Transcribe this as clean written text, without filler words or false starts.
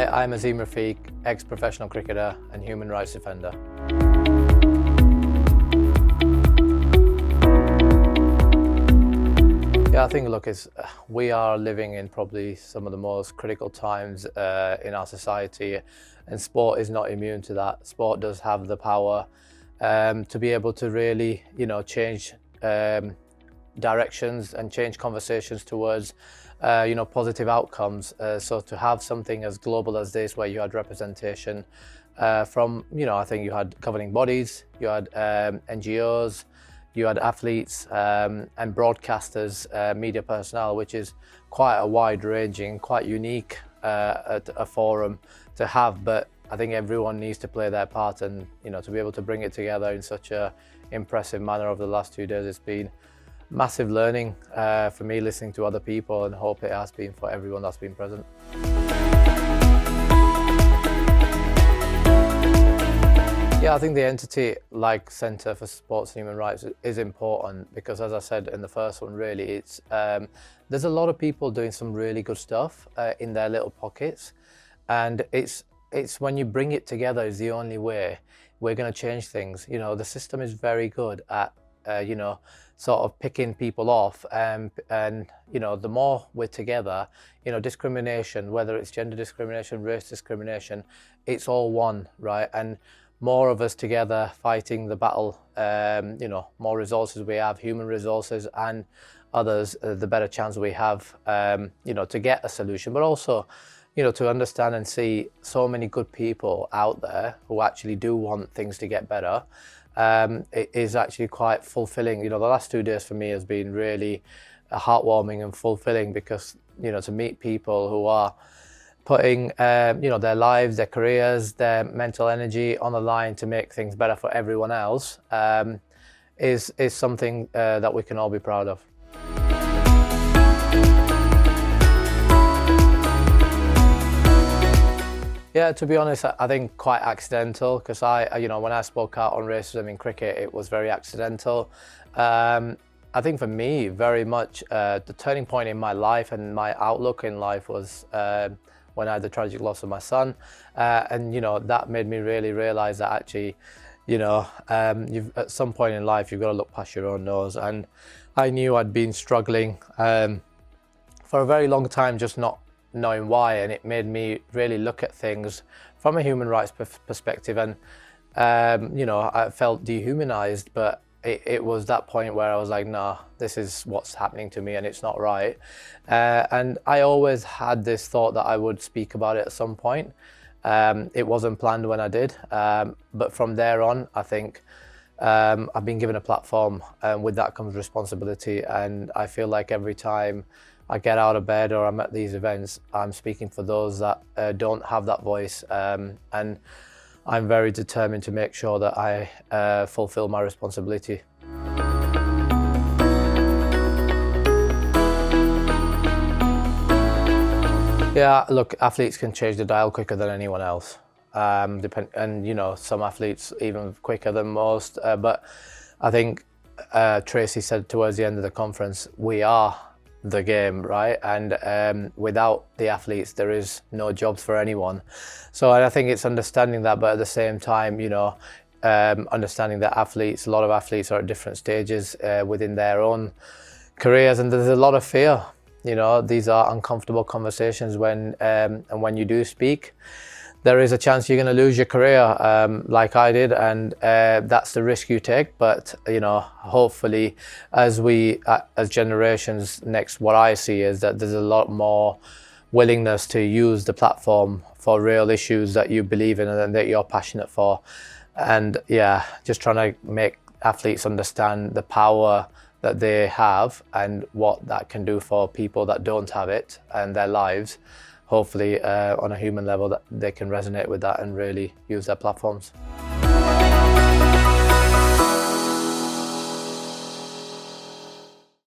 Hi, I'm Azeem Rafiq, ex-professional cricketer and human rights defender. Yeah, I think, look, we are living in probably some of the most critical times in our society, and sport is not immune to that. Sport does have the power to be able to really, change directions and change conversations towards positive outcomes. So to have something as global as this, where you had representation from, I think you had governing bodies, you had NGOs, you had athletes and broadcasters, media personnel, which is quite a wide-ranging, quite unique a forum to have. But I think everyone needs to play their part, and to be able to bring it together in such a impressive manner over the last 2 days, it's been massive learning for me, listening to other people, and hope it has been for everyone that's been present. Yeah, I think the entity like Centre for Sports and Human Rights is important because, as I said in the first one, really, it's there's a lot of people doing some really good stuff in their little pockets, and it's when you bring it together is the only way we're going to change things. The system is very good at sort of picking people off, and the more we're together, discrimination, whether it's gender discrimination, race discrimination, it's all one, right? And more of us together fighting the battle, more resources we have, human resources and others, the better chance we have, to get a solution, but also, to understand and see so many good people out there who actually do want things to get better. It is actually quite fulfilling. The last 2 days for me has been really heartwarming and fulfilling because, to meet people who are putting, their lives, their careers, their mental energy on the line to make things better for everyone else is something that we can all be proud of. Yeah, to be honest, I think quite accidental, because when I spoke out on racism in cricket, it was very accidental. I think for me, very much the turning point in my life and my outlook in life was when I had the tragic loss of my son, and that made me really realise that actually, at some point in life you've got to look past your own nose. And I knew I'd been struggling for a very long time, just not knowing why, and it made me really look at things from a human rights perspective, and I felt dehumanized, but it was that point where I was like, nah, this is what's happening to me and it's not right. And I always had this thought that I would speak about it at some point. It wasn't planned when I did, but from there on, I think I've been given a platform, and with that comes responsibility. And I feel like every time I get out of bed or I'm at these events, I'm speaking for those that don't have that voice, and I'm very determined to make sure that I fulfill my responsibility. Yeah, look, athletes can change the dial quicker than anyone else, and some athletes even quicker than most, but I think Tracy said towards the end of the conference, we are the game, right? And without the athletes, there is no jobs for anyone. So I think it's understanding that, but at the same time, understanding that a lot of athletes are at different stages within their own careers, and there's a lot of fear. These are uncomfortable conversations when you do speak. There is a chance you're going to lose your career, like I did, and that's the risk you take. But hopefully, as generations next, what I see is that there's a lot more willingness to use the platform for real issues that you believe in and that you're passionate for. And yeah, just trying to make athletes understand the power that they have and what that can do for people that don't have it and their lives. Hopefully on a human level that they can resonate with that and really use their platforms.